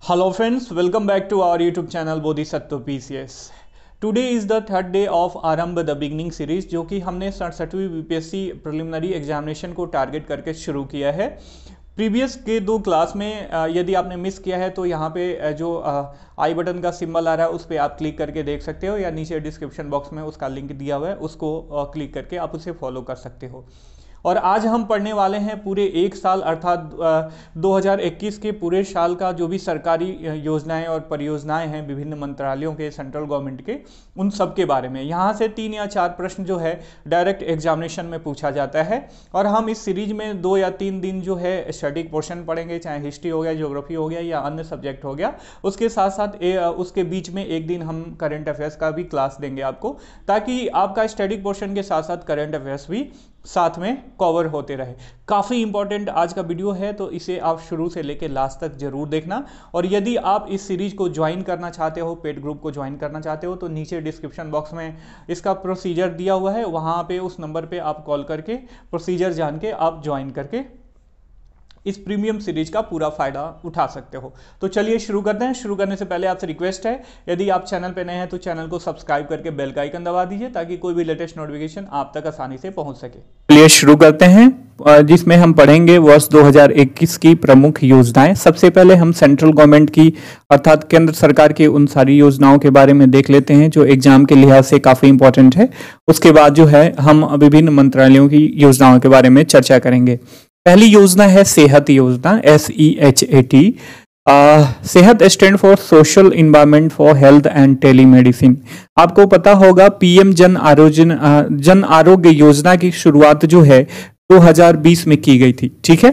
Hello friends, welcome back to our YouTube channel Bodhisattva PCS. Today is the third day of आरंभ the beginning series, जो कि हमने 67वीं BPSC preliminary examination को target करके शुरू किया है। प्रीवियस के दो क्लास में यदि आपने मिस किया है तो यहाँ पे जो आई बटन का सिंबल आ रहा है उस पर आप क्लिक करके देख सकते हो, या नीचे डिस्क्रिप्शन बॉक्स में उसका लिंक दिया हुआ है, उसको क्लिक करके आप उसे फॉलो कर सकते हो। और आज हम पढ़ने वाले हैं पूरे एक साल अर्थात 2021 के पूरे साल का जो भी सरकारी योजनाएं और परियोजनाएं हैं विभिन्न मंत्रालयों के, सेंट्रल गवर्नमेंट के, उन सब के बारे में। यहाँ से 3 या 4 प्रश्न जो है डायरेक्ट एग्जामिनेशन में पूछा जाता है। और हम इस सीरीज में 2 या 3 दिन जो है स्टैटिक पोर्शन पढ़ेंगे, चाहे हिस्ट्री हो गया, ज्योग्राफी हो गया या अन्य सब्जेक्ट हो गया। उसके साथ साथ उसके बीच में एक दिन हम करंट अफेयर्स का भी क्लास देंगे आपको, ताकि आपका स्टैटिक पोर्शन के साथ साथ करंट अफेयर्स भी साथ में कवर होते रहे। काफ़ी इंपॉर्टेंट आज का वीडियो है, तो इसे आप शुरू से लेकर लास्ट तक जरूर देखना। और यदि आप इस सीरीज को ज्वाइन करना चाहते हो, पेड ग्रुप को ज्वाइन करना चाहते हो, तो नीचे डिस्क्रिप्शन बॉक्स में इसका प्रोसीजर दिया हुआ है, वहाँ पे उस नंबर पे आप कॉल करके प्रोसीजर जान के आप ज्वाइन करके इस प्रीमियम सीरीज का पूरा फायदा उठा सकते हो। तो चलिए शुरू करते हैं। शुरू करने से पहले आपसे रिक्वेस्ट है, यदि आप चैनल पे नए हैं तो चैनल को सब्सक्राइब करके बेल का आइकन दबा दीजिए, ताकि कोई भी लेटेस्ट नोटिफिकेशन आप तक आसानी से पहुंच सके। चलिए शुरू करते हैं, जिसमें हम पढ़ेंगे वर्ष 2021 की प्रमुख योजनाएं। सबसे पहले हम सेंट्रल गवर्नमेंट की अर्थात केंद्र सरकार की उन सारी योजनाओं के बारे में देख लेते हैं जो एग्जाम के लिहाज से काफी इंपॉर्टेंट है। उसके बाद जो है हम विभिन्न मंत्रालयों की योजनाओं के बारे में चर्चा करेंगे। पहली योजना है सेहत योजना, SEHAT। सेहत stand for social environment for health and telemedicine. आपको पता होगा पीएम जन आरोग्य योजना की शुरुआत जो है 2020 में की गई थी। ठीक है,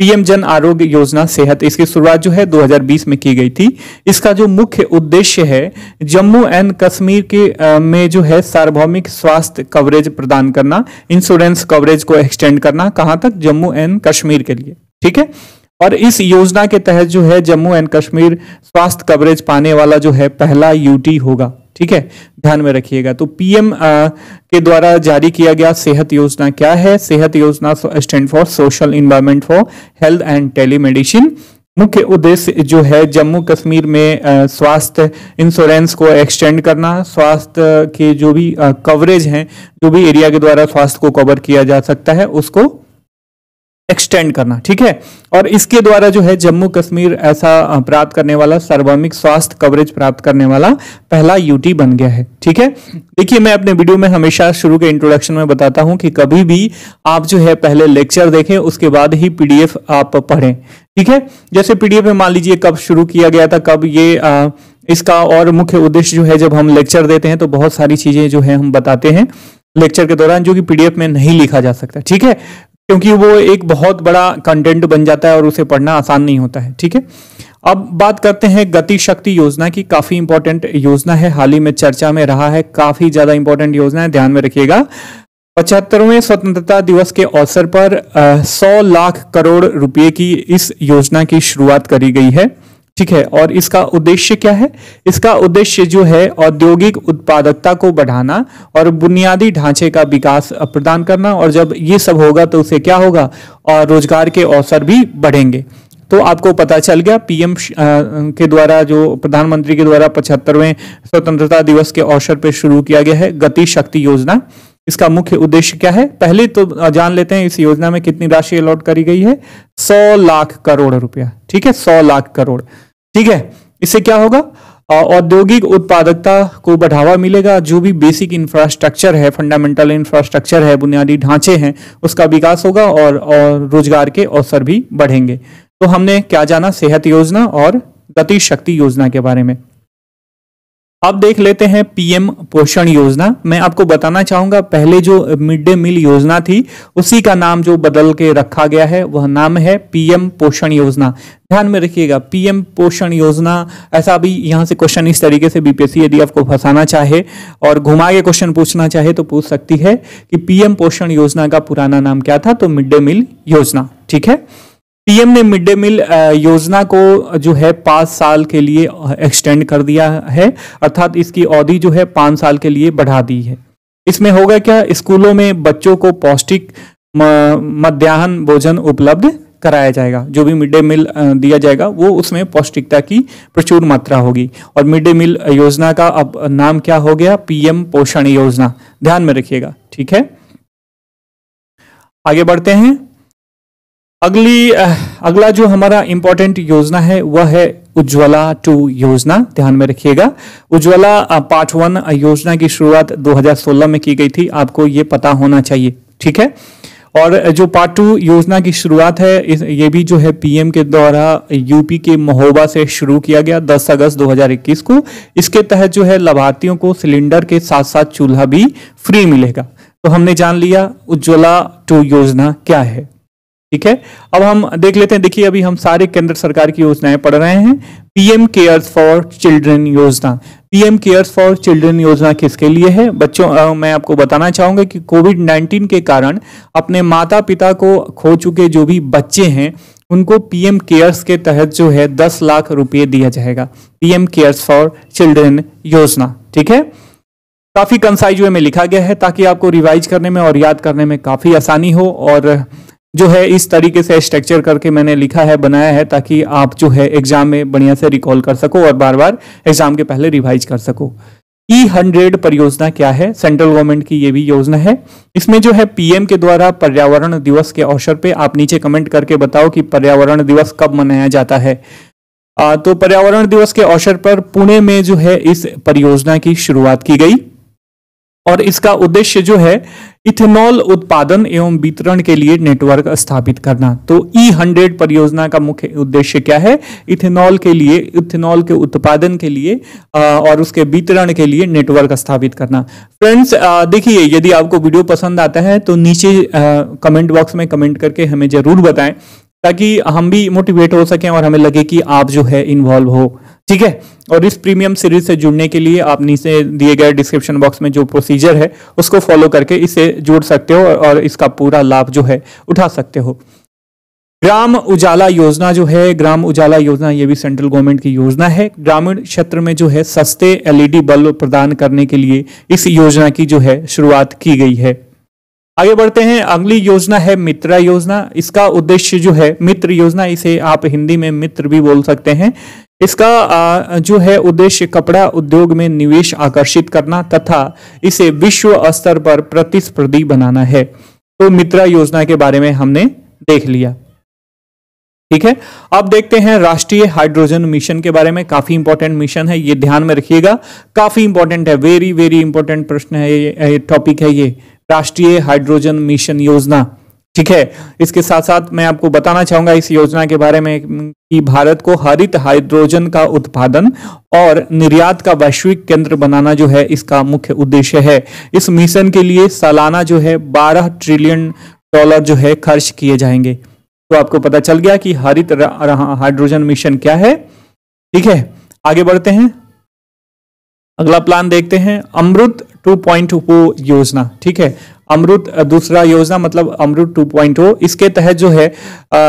पीएम जन आरोग्य योजना सेहत, इसकी शुरुआत जो है 2020 में की गई थी। इसका जो मुख्य उद्देश्य है जम्मू एंड कश्मीर के में जो है सार्वभौमिक स्वास्थ्य कवरेज प्रदान करना, इंश्योरेंस कवरेज को एक्सटेंड करना। कहां तक? जम्मू एंड कश्मीर के लिए। ठीक है, और इस योजना के तहत जो है जम्मू एंड कश्मीर स्वास्थ्य कवरेज पाने वाला जो है पहला यूटी होगा। ठीक है, ध्यान में रखिएगा। तो पीएम के द्वारा जारी किया गया सेहत योजना क्या है? सेहत योजना stand for social environment for health and telemedicine. मुख्य उद्देश्य जो है जम्मू कश्मीर में स्वास्थ्य इंश्योरेंस को एक्सटेंड करना, स्वास्थ्य के जो भी कवरेज हैं, जो भी एरिया के द्वारा स्वास्थ्य को कवर किया जा सकता है उसको एक्सटेंड करना। ठीक है, और इसके द्वारा जो है जम्मू कश्मीर ऐसा प्राप्त करने वाला, सार्वभौमिक स्वास्थ्य कवरेज प्राप्त करने वाला पहला यूटी बन गया है। ठीक है, देखिए मैं अपने वीडियो में हमेशा शुरू के इंट्रोडक्शन में बताता हूं कि कभी भी आप जो है पहले लेक्चर देखें, उसके बाद ही पीडीएफ आप पढ़ें। ठीक है, जैसे पीडीएफ में मान लीजिए कब शुरू किया गया था, कब ये इसका और मुख्य उद्देश्य जो है, जब हम लेक्चर देते हैं तो बहुत सारी चीजें जो है हम बताते हैं लेक्चर के दौरान, जो कि पीडीएफ में नहीं लिखा जा सकता। ठीक है, क्योंकि वो एक बहुत बड़ा कंटेंट बन जाता है और उसे पढ़ना आसान नहीं होता है। ठीक है, अब बात करते हैं गति शक्ति योजना की। काफी इंपॉर्टेंट योजना है, हाल ही में चर्चा में रहा है, काफी ज्यादा इंपॉर्टेंट योजना है, ध्यान में रखिएगा। 75वें स्वतंत्रता दिवस के अवसर पर 100 लाख करोड़ रुपए की इस योजना की शुरुआत करी गई है। ठीक है, और इसका उद्देश्य क्या है? इसका उद्देश्य जो है औद्योगिक उत्पादकता को बढ़ाना और बुनियादी ढांचे का विकास प्रदान करना। और जब ये सब होगा तो उससे क्या होगा? और रोजगार के अवसर भी बढ़ेंगे। तो आपको पता चल गया पीएम के द्वारा, जो प्रधानमंत्री के द्वारा 75वें स्वतंत्रता दिवस के अवसर पर शुरू किया गया है गति शक्ति योजना। इसका मुख्य उद्देश्य क्या है? पहले तो जान लेते हैं इस योजना में कितनी राशि अलॉट करी गई है। 100 लाख करोड़ रुपया। ठीक है, 100 लाख करोड़। ठीक है, इससे क्या होगा? औद्योगिक उत्पादकता को बढ़ावा मिलेगा, जो भी बेसिक इंफ्रास्ट्रक्चर है, फंडामेंटल इंफ्रास्ट्रक्चर है, बुनियादी ढांचे हैं, उसका विकास होगा और रोजगार के अवसर भी बढ़ेंगे। तो हमने क्या जाना? सेहत योजना और गति शक्ति योजना के बारे में। अब देख लेते हैं पीएम पोषण योजना। मैं आपको बताना चाहूंगा, पहले जो मिड डे मील योजना थी उसी का नाम जो बदल के रखा गया है वह नाम है पीएम पोषण योजना। ध्यान में रखिएगा, पीएम पोषण योजना। ऐसा भी यहां से क्वेश्चन इस तरीके से बीपीएससी यदि आपको फंसाना चाहे और घुमा के क्वेश्चन पूछना चाहे तो पूछ सकती है कि पीएम पोषण योजना का पुराना नाम क्या था? तो मिड डे मील योजना। ठीक है, पीएम ने मिड डे मील योजना को जो है 5 साल के लिए एक्सटेंड कर दिया है, अर्थात इसकी अवधि जो है 5 साल के लिए बढ़ा दी है। इसमें होगा क्या? स्कूलों में बच्चों को पौष्टिक मध्याह्न भोजन उपलब्ध कराया जाएगा। जो भी मिड डे मील दिया जाएगा वो उसमें पौष्टिकता की प्रचुर मात्रा होगी। और मिड डे मील योजना का अब नाम क्या हो गया? पीएम पोषण योजना, ध्यान में रखिएगा, ठीक है। आगे बढ़ते हैं। अगला जो हमारा इंपॉर्टेंट योजना है वह है उज्ज्वला 2 योजना, ध्यान में रखिएगा। उज्ज्वला पार्ट 1 योजना की शुरुआत 2016 में की गई थी, आपको ये पता होना चाहिए, ठीक है। और जो पार्ट 2 योजना की शुरुआत है ये भी जो है पीएम के द्वारा यूपी के महोबा से शुरू किया गया 10 अगस्त 2021 को। इसके तहत जो है लाभार्थियों को सिलेंडर के साथ साथ चूल्हा भी फ्री मिलेगा। तो हमने जान लिया उज्ज्वला 2 योजना क्या है, ठीक है। अब हम देख लेते हैं। देखिए अभी हम सारे केंद्र सरकार की योजनाएं पढ़ रहे हैं। पीएम केयर्स फॉर चिल्ड्रन योजना, पीएम केयर्स फॉर चिल्ड्रन योजना किसके लिए है? बच्चों, मैं आपको बताना चाहूंगा कि कोविड-19 के कारण अपने माता पिता को खो चुके जो भी बच्चे हैं उनको पीएम केयर्स के तहत जो है 10 लाख रुपए दिया जाएगा। पीएम केयर्स फॉर चिल्ड्रन योजना, ठीक है। काफी कंसाइज वे में लिखा गया है ताकि आपको रिवाइज करने में और याद करने में काफी आसानी हो। और जो है इस तरीके से स्ट्रक्चर करके मैंने लिखा है, बनाया है, ताकि आप जो है एग्जाम में बढ़िया से रिकॉल कर सको और बार बार एग्जाम के पहले रिवाइज कर सको। E100 परियोजना क्या है? सेंट्रल गवर्नमेंट की ये भी योजना है। इसमें जो है पीएम के द्वारा पर्यावरण दिवस के अवसर पे आप नीचे कमेंट करके बताओ कि पर्यावरण दिवस कब मनाया जाता है। तो पर्यावरण दिवस के अवसर पर पुणे में जो है इस परियोजना की शुरुआत की गई और इसका उद्देश्य जो है इथेनॉल उत्पादन एवं वितरण के लिए नेटवर्क स्थापित करना। तो E100 परियोजना का मुख्य उद्देश्य क्या है? इथेनॉल के उत्पादन के लिए और उसके वितरण के लिए नेटवर्क स्थापित करना। फ्रेंड्स देखिए, यदि आपको वीडियो पसंद आता है तो नीचे कमेंट बॉक्स में कमेंट करके हमें जरूर बताएं ताकि हम भी मोटिवेट हो सकें और हमें लगे कि आप जो है इन्वॉल्व हो, ठीक है। और इस प्रीमियम सीरीज से जुड़ने के लिए आप नीचे दिए गए डिस्क्रिप्शन बॉक्स में जो प्रोसीजर है उसको फॉलो करके इसे जुड़ सकते हो और इसका पूरा लाभ जो है उठा सकते हो। ग्राम उजाला योजना जो है, ग्राम उजाला योजना ये भी सेंट्रल गवर्नमेंट की योजना है। ग्रामीण क्षेत्र में जो है सस्ते LED बल्ब प्रदान करने के लिए इस योजना की जो है शुरुआत की गई है। आगे बढ़ते हैं। अगली योजना है मित्र योजना। इसका उद्देश्य जो है मित्र योजना, इसे आप हिंदी में मित्र भी बोल सकते हैं। इसका जो है उद्देश्य कपड़ा उद्योग में निवेश आकर्षित करना तथा इसे विश्व स्तर पर प्रतिस्पर्धी बनाना है। तो मित्र योजना के बारे में हमने देख लिया, ठीक है। अब देखते हैं राष्ट्रीय हाइड्रोजन मिशन के बारे में। काफी इंपॉर्टेंट मिशन है, ये ध्यान में रखिएगा, काफी इंपॉर्टेंट है, वेरी वेरी इंपॉर्टेंट प्रश्न है, ये टॉपिक है, ये राष्ट्रीय हाइड्रोजन मिशन योजना, ठीक है। इसके साथ साथ मैं आपको बताना चाहूंगा इस योजना के बारे में कि भारत को हरित हाइड्रोजन का उत्पादन और निर्यात का वैश्विक केंद्र बनाना जो है इसका मुख्य उद्देश्य है। इस मिशन के लिए सालाना जो है $12 ट्रिलियन जो है खर्च किए जाएंगे। तो आपको पता चल गया कि हरित हाइड्रोजन मिशन क्या है, ठीक है। आगे बढ़ते हैं। अगला प्लान देखते हैं, अमृत 2.0 योजना, ठीक है। अमृत दूसरा योजना मतलब अमृत 2.0। इसके तहत जो है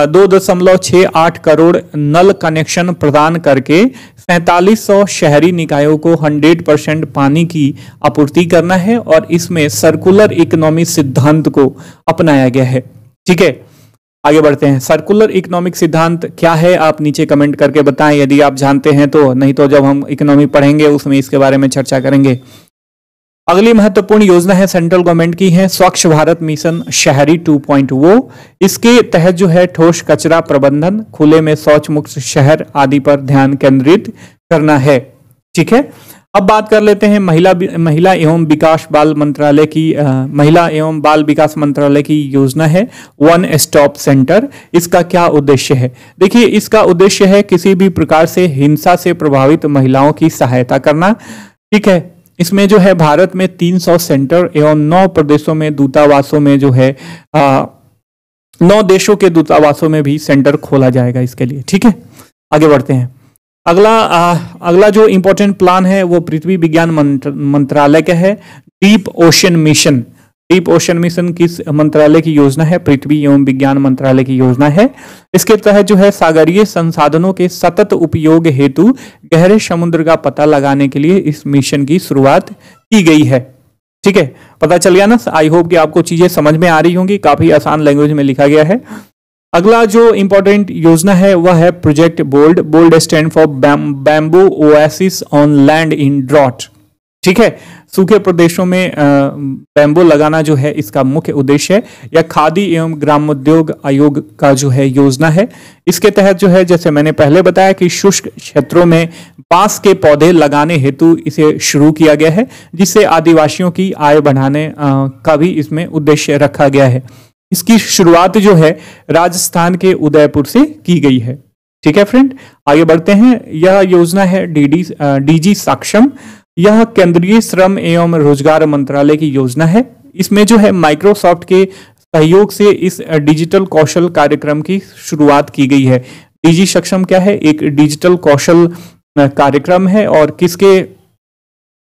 2.68 करोड़ नल कनेक्शन प्रदान करके 4700 शहरी निकायों को 100% पानी की आपूर्ति करना है और इसमें सर्कुलर इकोनॉमी सिद्धांत को अपनाया गया है, ठीक है। आगे बढ़ते हैं। सर्कुलर इकोनॉमिक सिद्धांत क्या है आप नीचे कमेंट करके बताएं यदि आप जानते हैं तो, नहीं तो जब हम इकोनॉमी पढ़ेंगे उसमें इसके बारे में चर्चा करेंगे। अगली महत्वपूर्ण योजना है सेंट्रल गवर्नमेंट की है स्वच्छ भारत मिशन शहरी 2.0। इसके तहत जो है ठोस कचरा प्रबंधन, खुले में शौच मुक्त शहर आदि पर ध्यान केंद्रित करना है, ठीक है। अब बात कर लेते हैं महिला एवं बाल विकास मंत्रालय की योजना है वन स्टॉप सेंटर। इसका क्या उद्देश्य है? देखिए, इसका उद्देश्य है किसी भी प्रकार से हिंसा से प्रभावित महिलाओं की सहायता करना, ठीक है। इसमें जो है भारत में 300 सेंटर एवं 9 प्रदेशों में दूतावासों में जो है 9 देशों के दूतावासों में भी सेंटर खोला जाएगा इसके लिए, ठीक है। आगे बढ़ते हैं। अगला जो इंपॉर्टेंट प्लान है वो पृथ्वी विज्ञान मंत्रालय का है, deep ocean mission. Deep ocean mission किस मंत्रालय की योजना है? पृथ्वी एवं विज्ञान मंत्रालय की योजना है। इसके तहत जो है सागरीय संसाधनों के सतत उपयोग हेतु गहरे समुद्र का पता लगाने के लिए इस मिशन की शुरुआत की गई है, ठीक है। पता चल गया ना? आई होप कि आपको चीजें समझ में आ रही होंगी, काफी आसान लैंग्वेज में लिखा गया है। अगला जो इंपॉर्टेंट योजना है वह है project bold. Bold stand for bamboo oasis on land in drought. ठीक है, सूखे प्रदेशों में बैम्बू लगाना जो है इसका मुख्य उद्देश्य है। यह खादी एवं ग्रामोद्योग आयोग का जो है योजना है। इसके तहत जो है, जैसे मैंने पहले बताया कि शुष्क क्षेत्रों में बांस के पौधे लगाने हेतु इसे शुरू किया गया है, जिससे आदिवासियों की आय बढ़ाने का भी इसमें उद्देश्य रखा गया है। इसकी शुरुआत जो है राजस्थान के उदयपुर से की गई है। ठीक है फ्रेंड, आगे बढ़ते हैं। यह योजना है डीजी सक्षम। यह केंद्रीय श्रम एवं रोजगार मंत्रालय की योजना है। इसमें जो है माइक्रोसॉफ्ट के सहयोग से इस डिजिटल कौशल कार्यक्रम की शुरुआत की गई है। डीजी सक्षम क्या है? एक डिजिटल कौशल कार्यक्रम है और किसके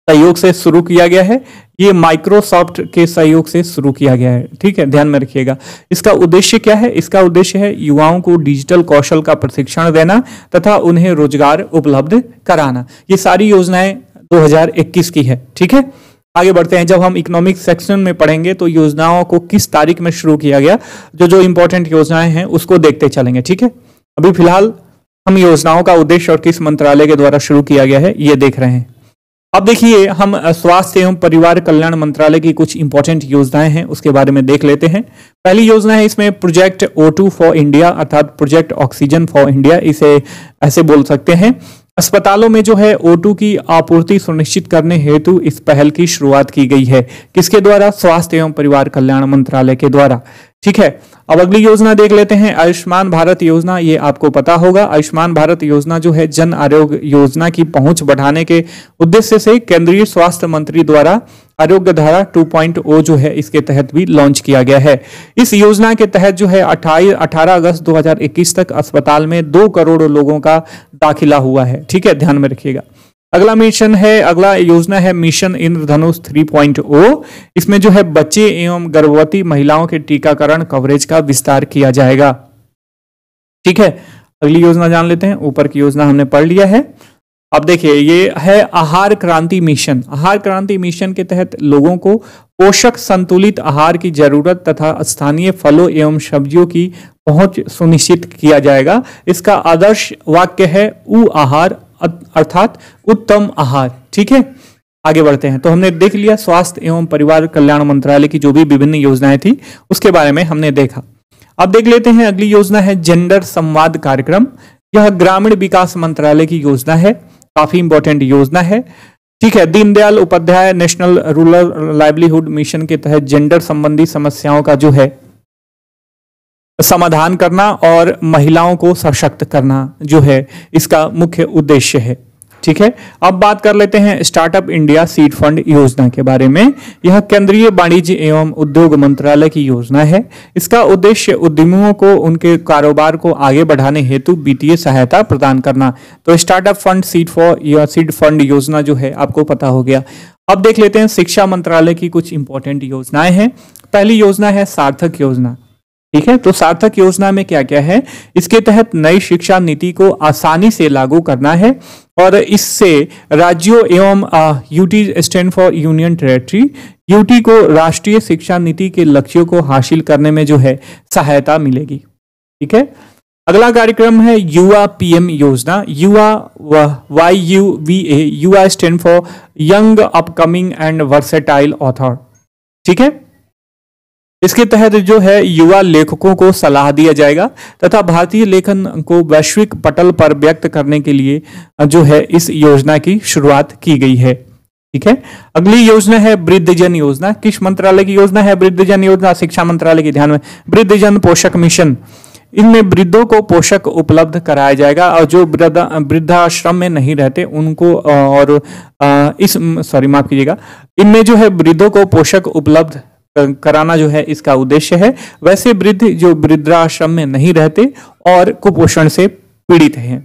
सहयोग से शुरू किया गया है? ये माइक्रोसॉफ्ट के सहयोग से शुरू किया गया है। ठीक है, ध्यान में रखिएगा। इसका उद्देश्य क्या है? इसका उद्देश्य है युवाओं को डिजिटल कौशल का प्रशिक्षण देना तथा उन्हें रोजगार उपलब्ध कराना। ये सारी योजनाएं 2021 की है। ठीक है, आगे बढ़ते हैं। जब हम इकोनॉमिक सेक्शन में पढ़ेंगे तो योजनाओं को किस तारीख में शुरू किया गया, जो इंपॉर्टेंट योजनाएं हैं उसको देखते चलेंगे। ठीक है, अभी फिलहाल हम योजनाओं का उद्देश्य और किस मंत्रालय के द्वारा शुरू किया गया है ये देख रहे हैं। अब देखिए, हम स्वास्थ्य एवं परिवार कल्याण मंत्रालय की कुछ इंपॉर्टेंट योजनाएं हैं उसके बारे में देख लेते हैं। पहली योजना है इसमें प्रोजेक्ट O2 फॉर इंडिया, अर्थात प्रोजेक्ट ऑक्सीजन फॉर इंडिया, इसे ऐसे बोल सकते हैं। अस्पतालों में जो है O2 की आपूर्ति सुनिश्चित करने हेतु इस पहल की शुरुआत की गई है। किसके द्वारा? स्वास्थ्य एवं परिवार कल्याण मंत्रालय के द्वारा। ठीक है, अब अगली योजना देख लेते हैं, आयुष्मान भारत योजना। ये आपको पता होगा, आयुष्मान भारत योजना जो है जन आरोग्य योजना की पहुंच बढ़ाने के उद्देश्य से केंद्रीय स्वास्थ्य मंत्री द्वारा आरोग्य धारा 2.0 जो है इसके तहत भी लॉन्च किया गया है। इस योजना के तहत जो है 18 अगस्त 2021 तक अस्पताल में 2 करोड़ लोगों का दाखिला हुआ है। ठीक है, ध्यान में रखिएगा। अगला योजना है मिशन इंद्रधनुष 3.0। इसमें जो है बच्चे एवं गर्भवती महिलाओं के टीकाकरण कवरेज का विस्तार किया जाएगा। ठीक है, अगली योजना जान लेते हैं। ऊपर की योजना हमने पढ़ लिया है। अब देखिए, ये है आहार क्रांति मिशन। आहार क्रांति मिशन के तहत लोगों को पोषक संतुलित आहार की जरूरत तथा स्थानीय फलों एवं सब्जियों की पहुंच सुनिश्चित किया जाएगा। इसका आदर्श वाक्य है उ आहार, अर्थात उत्तम आहार। ठीक है, आगे बढ़ते हैं। तो हमने देख लिया स्वास्थ्य एवं परिवार कल्याण मंत्रालय की जो भी विभिन्न योजनाएं थी उसके बारे में हमने देखा। अब देख लेते हैं अगली योजना है जेंडर संवाद कार्यक्रम। यह ग्रामीण विकास मंत्रालय की योजना है, काफी इंपॉर्टेंट योजना है। ठीक है, Deendayal Upadhyaya national rural livelihood mission के तहत जेंडर संबंधी समस्याओं का जो है समाधान करना और महिलाओं को सशक्त करना जो है इसका मुख्य उद्देश्य है। ठीक है, अब बात कर लेते हैं स्टार्टअप इंडिया सीड फंड योजना के बारे में। यह केंद्रीय वाणिज्य एवं उद्योग मंत्रालय की योजना है। इसका उद्देश्य उद्यमियों को उनके कारोबार को आगे बढ़ाने हेतु वित्तीय सहायता प्रदान करना। तो स्टार्टअप फंड सीड फंड योजना जो है आपको पता हो गया। अब देख लेते हैं शिक्षा मंत्रालय की कुछ इंपॉर्टेंट योजनाएं हैं। पहली योजना है सार्थक योजना। ठीक है, तो सार्थक योजना में क्या क्या है? इसके तहत नई शिक्षा नीति को आसानी से लागू करना है और इससे राज्यों एवं UT stand for union territory, UT को राष्ट्रीय शिक्षा नीति के लक्ष्यों को हासिल करने में जो है सहायता मिलेगी। ठीक है, अगला कार्यक्रम है युवा पीएम योजना। युवा YUVA, युवा stand for young upcoming and versatile author. ठीक है, इसके तहत जो है युवा लेखकों को सलाह दिया जाएगा तथा भारतीय लेखन को वैश्विक पटल पर व्यक्त करने के लिए जो है इस योजना की शुरुआत की गई है। ठीक है, अगली योजना है वृद्धजन योजना। किस मंत्रालय की योजना है वृद्धजन योजना? शिक्षा मंत्रालय की। ध्यान में, वृद्धजन पोषक मिशन। इनमें वृद्धों को पोषक उपलब्ध कराया जाएगा और जो वृद्धाश्रम में नहीं रहते उनको और माफ कीजिएगा, इनमें जो है वृद्धों को पोषक उपलब्ध कराना जो है इसका उद्देश्य है। वैसे वृद्ध जो वृद्धाश्रम में नहीं रहते और कुपोषण से पीड़ित हैं।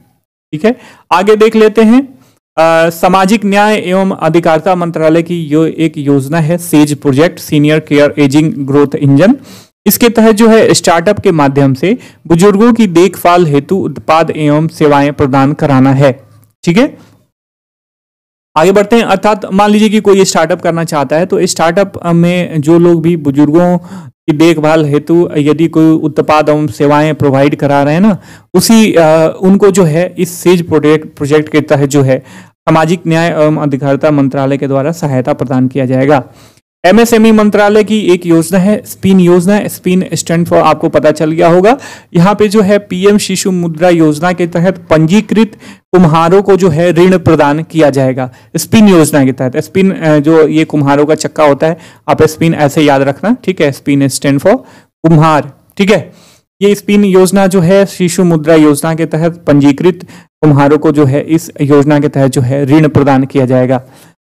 ठीक है, आगे देख लेते हैं सामाजिक न्याय एवं अधिकारिता मंत्रालय की एक योजना है says project, senior care ageing growth engine. इसके तहत जो है स्टार्टअप के माध्यम से बुजुर्गों की देखभाल हेतु उत्पाद एवं सेवाएं प्रदान कराना है। ठीक है, आगे बढ़ते हैं। अर्थात मान लीजिए कि कोई स्टार्टअप करना चाहता है तो स्टार्टअप में जो लोग भी बुजुर्गों की देखभाल हेतु यदि कोई उत्पाद एवं सेवाएं प्रोवाइड करा रहे हैं ना, उनको जो है इस सेज प्रोजेक्ट के तहत जो है सामाजिक न्याय एवं अधिकारिता मंत्रालय के द्वारा सहायता प्रदान किया जाएगा। एमएसएमई मंत्रालय की एक योजना है स्पिन योजना। स्पिन स्टैंड फॉर आपको पता चल गया होगा। यहाँ पे जो है पीएम शिशु मुद्रा योजना के तहत पंजीकृत कुम्हारों को जो है ऋण प्रदान किया जाएगा स्पिन योजना के तहत। स्पिन जो ये कुम्हारों का चक्का होता है, आप स्पिन ऐसे याद रखना, ठीक है। स्पिन स्टैंड फॉर कुम्हार, ठीक है। ये स्पिन योजना जो है शिशु मुद्रा योजना के तहत पंजीकृत कुम्हारों को जो है इस योजना के तहत जो है ऋण प्रदान किया जाएगा।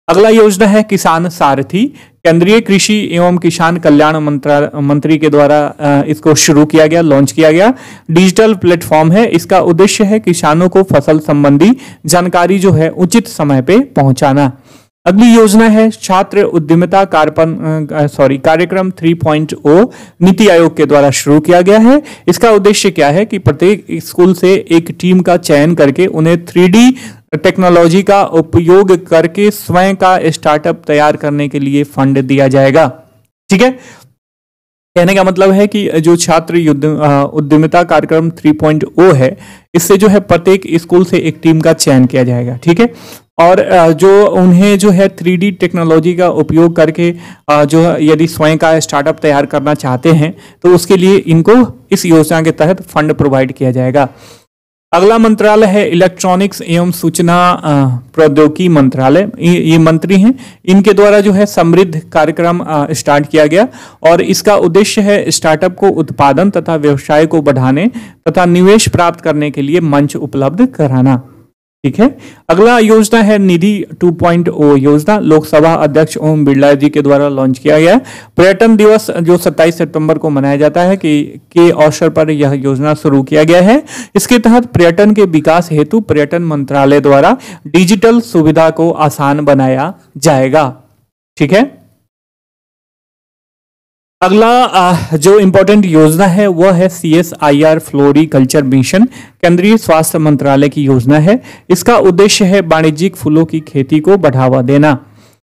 अगला योजना है किसान सारथी। केंद्रीय कृषि एवं किसान कल्याण मंत्री के द्वारा इसको शुरू किया गया, लॉन्च किया गया। डिजिटल प्लेटफॉर्म है। इसका उद्देश्य है किसानों को फसल संबंधी जानकारी जो है उचित समय पे पहुंचाना। अगली योजना है छात्र उद्यमिता कार्यक्रम 3.0 नीति आयोग के द्वारा शुरू किया गया है। इसका उद्देश्य क्या है कि प्रत्येक स्कूल से एक टीम का चयन करके उन्हें 3D टेक्नोलॉजी का उपयोग करके स्वयं का स्टार्टअप तैयार करने के लिए फंड दिया जाएगा, ठीक है। कहने का मतलब है कि जो छात्र उद्यमिता कार्यक्रम 3.0 है, इससे जो है प्रत्येक स्कूल से एक टीम का चयन किया जाएगा, ठीक है। और जो उन्हें जो है 3D टेक्नोलॉजी का उपयोग करके जो यदि स्वयं का स्टार्टअप तैयार करना चाहते हैं तो उसके लिए इनको इस योजना के तहत फंड प्रोवाइड किया जाएगा। अगला मंत्रालय है इलेक्ट्रॉनिक्स एवं सूचना प्रौद्योगिकी मंत्रालय। ये मंत्री हैं, इनके द्वारा जो है समृद्ध कार्यक्रम स्टार्ट किया गया और इसका उद्देश्य है स्टार्टअप को उत्पादन तथा व्यवसाय को बढ़ाने तथा निवेश प्राप्त करने के लिए मंच उपलब्ध कराना, ठीक है। अगला योजना है निधि 2.0 योजना। लोकसभा अध्यक्ष ओम बिरला जी के द्वारा लॉन्च किया गया। पर्यटन दिवस जो 27 सितंबर को मनाया जाता है के अवसर पर यह योजना शुरू किया गया है। इसके तहत पर्यटन के विकास हेतु पर्यटन मंत्रालय द्वारा डिजिटल सुविधा को आसान बनाया जाएगा, ठीक है। अगला जो इंपॉर्टेंट योजना है वह है CSIR फ्लोरिकल्चर मिशन। केंद्रीय स्वास्थ्य मंत्रालय की योजना है। इसका उद्देश्य है वाणिज्यिक फूलों की खेती को बढ़ावा देना।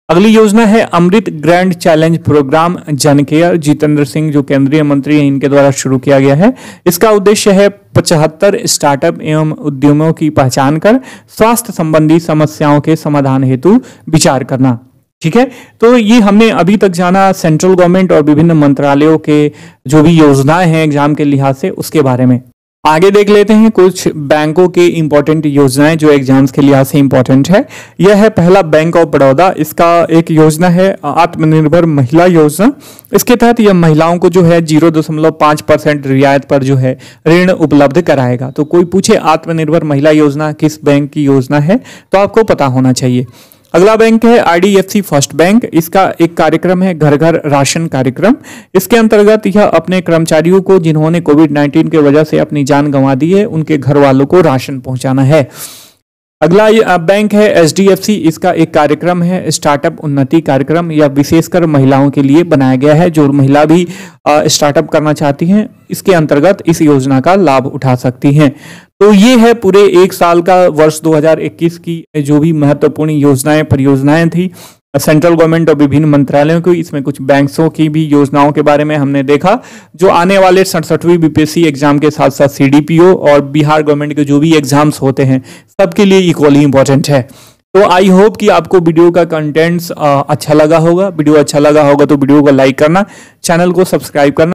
अगली योजना है Amrit grand challenge program JanCare. Jitendra Singh जो केंद्रीय मंत्री हैं, इनके द्वारा शुरू किया गया है। इसका उद्देश्य है 75 स्टार्टअप एवं उद्यमों की पहचान कर स्वास्थ्य संबंधी समस्याओं के समाधान हेतु विचार करना, ठीक है। तो ये हमने अभी तक जाना सेंट्रल गवर्नमेंट और विभिन्न मंत्रालयों के जो भी योजनाएं हैं एग्जाम के लिहाज से, उसके बारे में। आगे देख लेते हैं कुछ बैंकों के इंपॉर्टेंट योजनाएं जो एग्जाम्स के लिहाज से इंपॉर्टेंट है। यह है पहला बैंक ऑफ बड़ौदा। इसका एक योजना है आत्मनिर्भर महिला योजना। इसके तहत यह महिलाओं को जो है 0.5% रियायत पर जो है ऋण उपलब्ध कराएगा। तो कोई पूछे आत्मनिर्भर महिला योजना किस बैंक की योजना है तो आपको पता होना चाहिए। अगला बैंक है IDFC फर्स्ट बैंक। इसका एक कार्यक्रम है घर घर राशन कार्यक्रम। इसके अंतर्गत यह अपने कर्मचारियों को जिन्होंने कोविड-19 की वजह से अपनी जान गंवा दी है उनके घर वालों को राशन पहुंचाना है। अगला बैंक है HDFC। इसका एक कार्यक्रम है स्टार्टअप उन्नति कार्यक्रम। यह विशेषकर महिलाओं के लिए बनाया गया है। जो महिला भी स्टार्टअप करना चाहती हैं इसके अंतर्गत इस योजना का लाभ उठा सकती हैं। तो ये है पूरे एक साल का वर्ष 2021 की जो भी महत्वपूर्ण योजनाएं परियोजनाएं थी सेंट्रल गवर्नमेंट और विभिन्न मंत्रालयों की। इसमें कुछ बैंकों की भी योजनाओं के बारे में हमने देखा जो आने वाले 67वीं BPSC एग्जाम के साथ साथ CDPO और बिहार गवर्नमेंट के जो भी एग्जाम्स होते हैं सबके लिए इक्वली इंपॉर्टेंट है। तो आई होप कि आपको वीडियो का कंटेंट्स अच्छा लगा होगा। वीडियो अच्छा लगा होगा तो वीडियो को लाइक करना, चैनल को सब्सक्राइब करना।